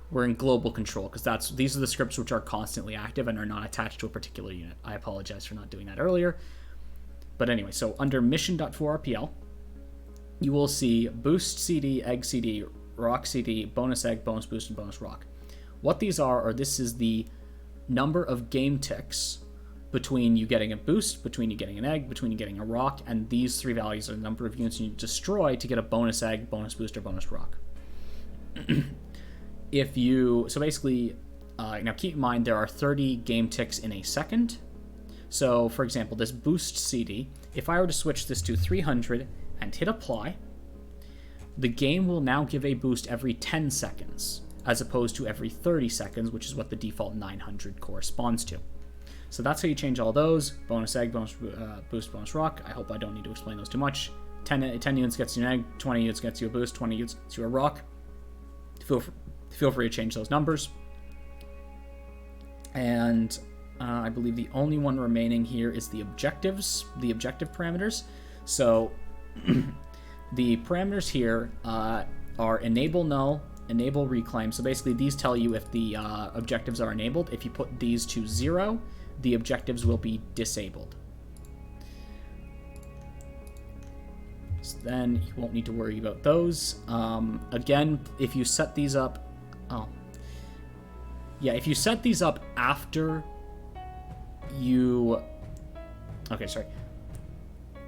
We're in global control, because these are the scripts which are constantly active and are not attached to a particular unit. I apologize for not doing that earlier. But anyway, so under mission.4rpl, you will see boost CD, egg CD, rock CD, bonus egg, bonus boost, and bonus rock. What these are this is the number of game ticks between you getting a boost, between you getting an egg, between you getting a rock, and these 3 values are the number of units you destroy to get a bonus egg, bonus boost, or bonus rock. So basically, now keep in mind there are 30 game ticks in a second. So for example, this boost CD, if I were to switch this to 300 and hit apply, the game will now give a boost every 10 seconds, as opposed to every 30 seconds, which is what the default 900 corresponds to. So that's how you change all those. Bonus egg, bonus boost, bonus rock. I hope I don't need to explain those too much. 10 units gets you an egg, 20 units gets you a boost, 20 units gets you a rock. Feel free to change those numbers. And I believe the only one remaining here is the objectives, the objective parameters. So the parameters here are enable null, enable reclaim. So basically these tell you if the objectives are enabled. If you put these to 0, the objectives will be disabled. So then you won't need to worry about those. Again, if you set these up, if you set these up after you,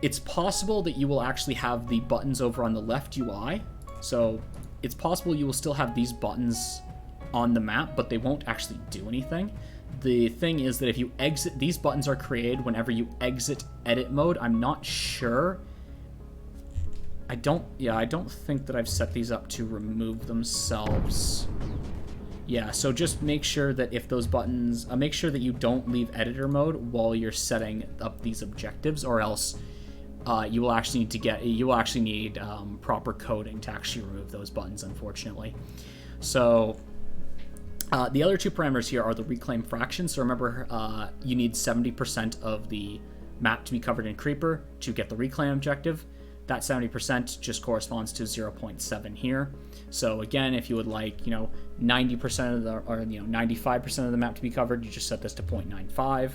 it's possible that you will actually have the buttons over on the left UI. So it's possible you will still have these buttons on the map, but they won't actually do anything. The thing is that if you exit, these buttons are created whenever you exit edit mode. I'm not sure. I don't think that I've set these up to remove themselves. Yeah, so just make sure that if those buttons, make sure that you don't leave editor mode while you're setting up these objectives, or else you will actually need proper coding to actually remove those buttons, unfortunately. So the other 2 parameters here are the reclaim fraction. So remember, you need 70% of the map to be covered in creeper to get the reclaim objective. That 70% just corresponds to 0.7 here. So again, if you would like, 90% of the, or 95% of the map to be covered, you just set this to 0.95,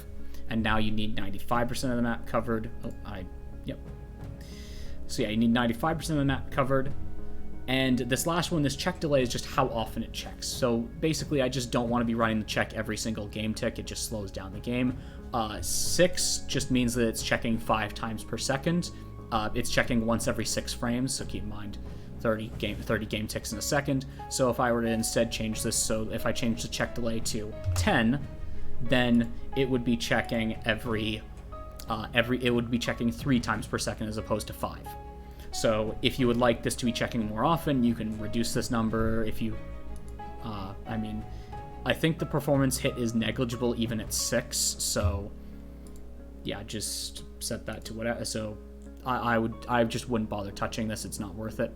and now you need 95% of the map covered. So yeah, you need 95% of the map covered. And this last one, this check delay, is just how often it checks. So basically, I just don't want to be running the check every single game tick. It just slows down the game. 6 just means that it's checking 5 times per second. It's checking once every 6 frames, so keep in mind 30 game ticks in a second. So if I were to instead change this, so if I change the check delay to 10, then it would be checking it would be checking 3 times per second as opposed to 5. So if you would like this to be checking more often, you can reduce this number. If you, I think the performance hit is negligible even at 6. So yeah, just set that to whatever. So I just wouldn't bother touching this. It's not worth it.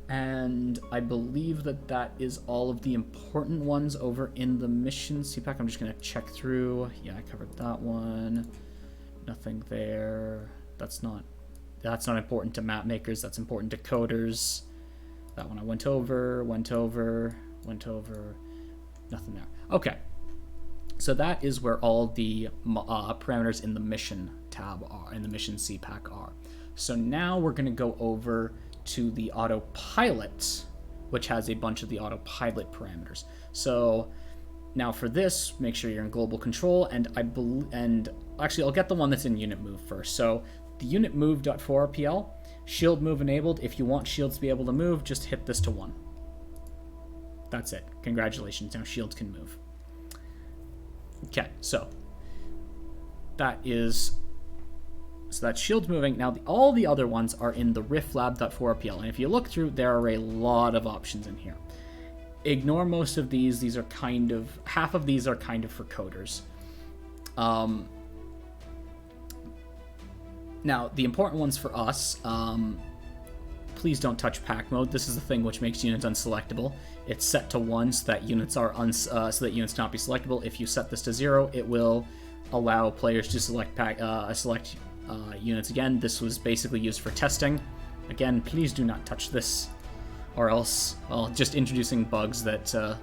And I believe that is all of the important ones over in the mission CPAC. I'm just going to check through. Yeah, I covered that one. Nothing there. That's not important to mapmakers. That's important to coders. That one I went over. Nothing there. Okay. So that is where all the parameters in the mission tab are, in the mission CPAC are. So now we're going to go over to the Autopilot, which has a bunch of the Autopilot parameters. So now for this, make sure you're in global control, and actually I'll get the one that's in unit move first. So the unit move.4rpl, Shield move enabled. If you want shields to be able to move, just hit this to 1. That's it. Congratulations. Now shields can move. Okay, so that's shields moving. Now all the other ones are in the rifflab.4pl, and if you look through, there are a lot of options in here. Ignore most of these. These are kind of, half of these are kind of for coders. Now, the important ones for us, please don't touch pack mode. This is the thing which makes units unselectable. It's set to 1 so that units are so that units cannot be selectable. If you set this to 0, it will allow players to select units again. This was basically used for testing. Again, please do not touch this, or else, well, just introducing bugs to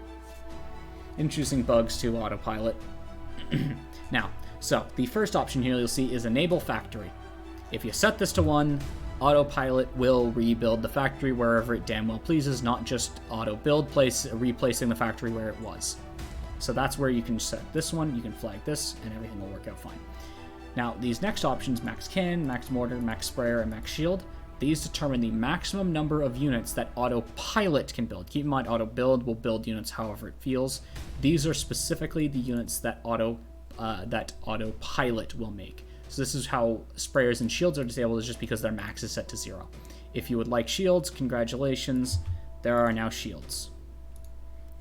Autopilot. Now, so the first option here you'll see is Enable Factory. If you set this to 1, Autopilot will rebuild the factory wherever it damn well pleases, not just auto-build replacing the factory where it was. So that's where you can set this one, you can flag this, and everything will work out fine. Now, these next options, Max Cannon, Max Mortar, Max Sprayer, and Max Shield, these determine the maximum number of units that Autopilot can build. Keep in mind, Autobuild will build units however it feels. These are specifically the units that Autopilot will make. So this is how sprayers and shields are disabled, is just because their max is set to 0. If you would like shields, congratulations, there are now shields.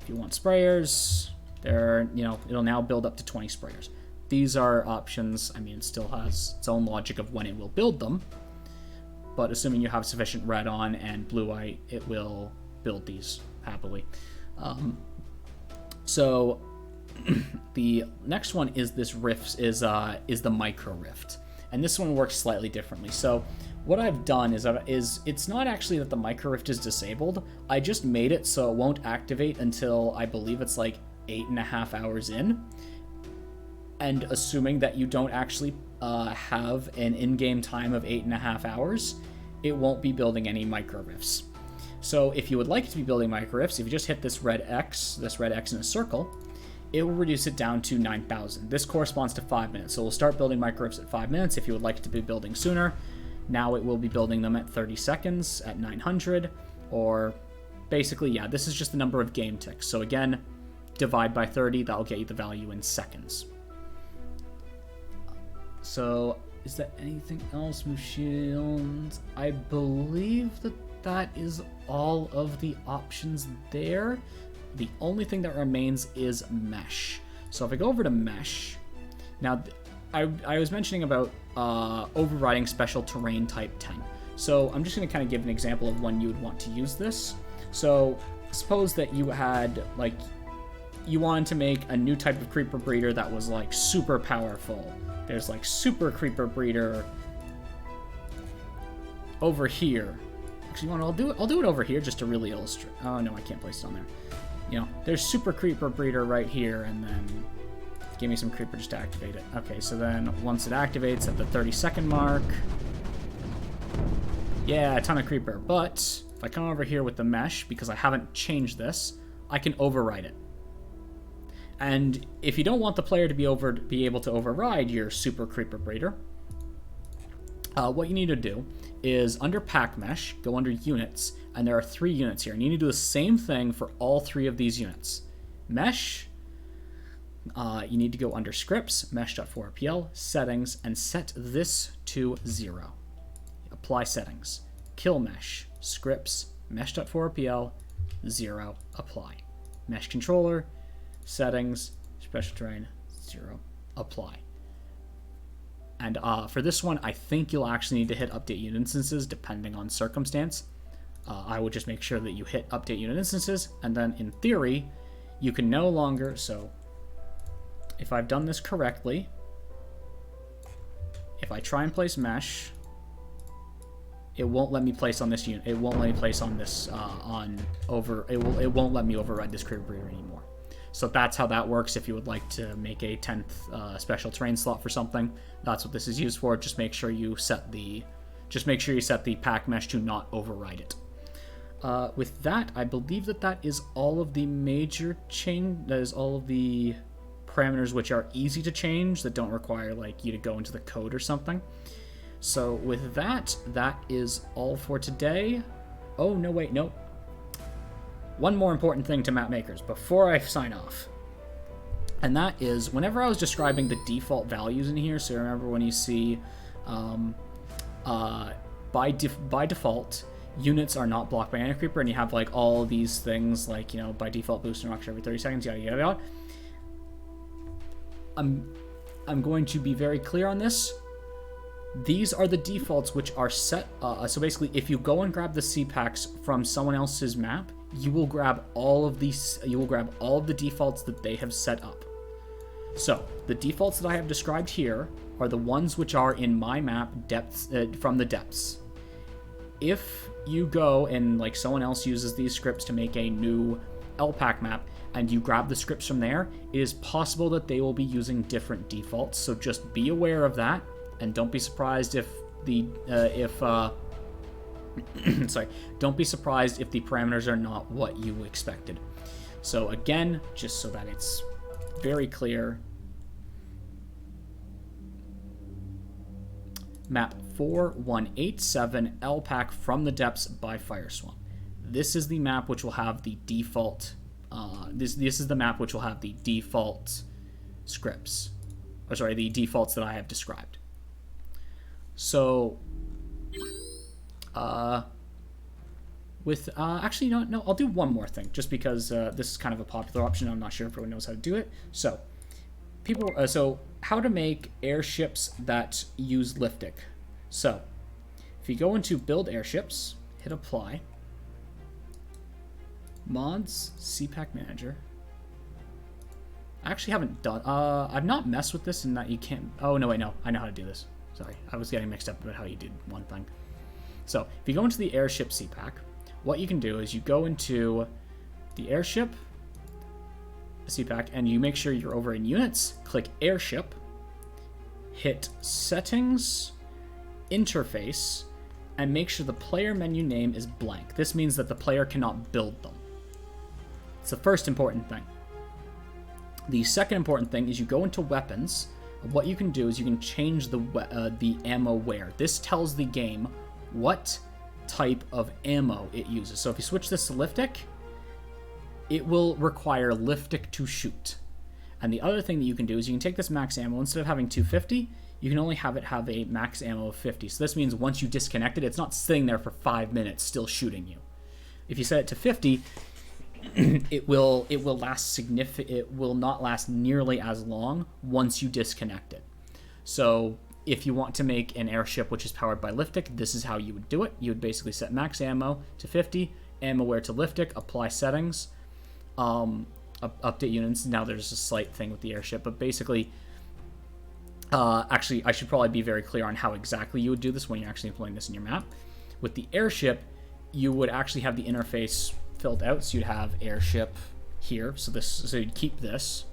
If you want sprayers, it'll now build up to 20 sprayers. These are options. I mean, it still has its own logic of when it will build them, but assuming you have sufficient red on and blue-white, it will build these happily. So the next one is this the micro rift, and this one works slightly differently. So what I've done is it's not actually that the micro rift is disabled. I just made it so it won't activate until I believe it's like 8.5 hours in, and assuming that you don't actually have an in-game time of 8.5 hours, it won't be building any micro rifts. So if you would like to be building micro rifts, if you just hit this red X in a circle, it will reduce it down to 9,000. This corresponds to 5 minutes. So we'll start building micro rifts at 5 minutes. If you would like it to be building sooner, now it will be building them at 30 seconds at 900, or basically, yeah, this is just the number of game ticks. So again, divide by 30, that'll get you the value in seconds. So is there anything else with shields? I believe that is all of the options there. The only thing that remains is mesh. So if I go over to mesh, now I was mentioning about overriding special terrain type 10. So I'm just going to kind of give an example of when you would want to use this. So suppose that you had, like, you wanted to make a new type of creeper breeder that was like super powerful. There's like super creeper breeder over here. Actually, I'll do it over here just to really illustrate. Oh no, I can't place it on there. There's super creeper breeder right here, and then give me some creeper just to activate it. Okay, so then once it activates at the 30-second mark, yeah, a ton of creeper. But if I come over here with the mesh, because I haven't changed this, I can override it. And if you don't want the player to be able to override your super creeper breeder, what you need to do is under pack mesh, go under units, and there are 3 units here, and you need to do the same thing for all 3 of these units. Mesh, you need to go under scripts, mesh.4pl, settings, and set this to 0. Apply settings. Kill mesh, scripts, mesh.4pl, 0, apply. Mesh controller, settings, special terrain, 0, apply. And for this one, I think you'll actually need to hit update unit instances depending on circumstance. I would just make sure that you hit update unit instances, and then in theory, you can no longer, so if I've done this correctly, if I try and place mesh, it won't let me place on this unit. It won't let me place on this, it won't let me override this creeper breeder anymore. So that's how that works. If you would like to make a 10th special terrain slot for something, that's what this is used for. Just make sure you set the pack mesh to not override it. With that, I believe that is all of the major change. That is all of the parameters which are easy to change that don't require like you to go into the code or something. So with that, that is all for today. Oh, no, wait, no. One more important thing to Mapmakers before I sign off. And that is, whenever I was describing the default values in here, so remember when you see, by default, units are not blocked by anti-creeper, and you have like all these things like, you know, by default boost and rocket every 30 seconds, yada yada yada. I'm going to be very clear on this. These are the defaults which are set. So basically, if you go and grab the CPACks from someone else's map, you will grab all of these. You will grab all of the defaults that they have set up. So the defaults that I have described here are the ones which are in my map depths from the depths. If you go and like someone else uses these scripts to make a new LPAC map, and you grab the scripts from there, it is possible that they will be using different defaults. So just be aware of that. And don't be surprised if the sorry, don't be surprised if the parameters are not what you expected. So again, just so that it's very clear, map 4187 LPAC from the depths by Fireswamp. This is the map which will have the default. This is the map which will have the default scripts, or sorry, the defaults that I have described. So, actually, no, I'll do one more thing, just because this is kind of a popular option. I'm not sure if everyone knows how to do it. So, so how to make airships that use liftic. So, if you go into Build Airships, hit Apply, Mods, CPACK Manager. I actually haven't done. I've not messed with this in that you can't. Oh no, wait, no, I know how to do this. Sorry, I was getting mixed up about how you did one thing. So, if you go into the Airship CPACK, what you can do is you go into the Airship CPACK and you make sure you're over in Units, click Airship, hit Settings, Interface, and make sure the player menu name is blank. This means that the player cannot build them. It's the first important thing. The second important thing is you go into Weapons. What you can do is you can change the ammo wear. This tells the game what type of ammo it uses. So if you switch this to Liftic, it will require Liftic to shoot. And the other thing that you can do is you can take this max ammo, instead of having 250, you can only have it have a max ammo of 50. So this means once you disconnect it, it's not sitting there for 5 minutes still shooting you. If you set it to 50, it will last it will not last nearly as long once you disconnect it. So if you want to make an airship which is powered by Liftic, this is how you would do it. You would basically set max ammo to 50, ammo wear to Liftic, apply settings, update units. Now there's a slight thing with the airship, but basically, actually I should probably be very clear on how exactly you would do this when you're actually employing this in your map. With the airship, you would actually have the interface filled out, so you'd have airship here. So you'd keep this.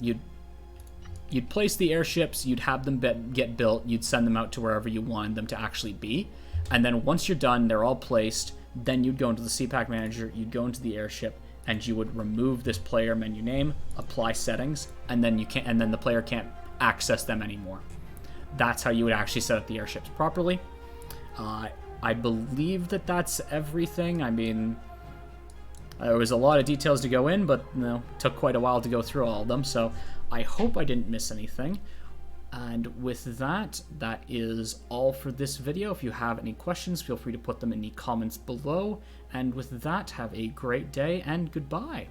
You'd place the airships, you'd have them get built, you'd send them out to wherever you wanted them to actually be, and then once you're done, they're all placed, then you'd go into the CPACK manager, you'd go into the airship, and you would remove this player menu name, apply settings, and then the player can't access them anymore. That's how you would actually set up the airships properly. I believe that that's everything. I mean, there was a lot of details to go in, but you know, it took quite a while to go through all of them, so I hope I didn't miss anything. And with that, that is all for this video. If you have any questions, feel free to put them in the comments below. And with that, have a great day and goodbye.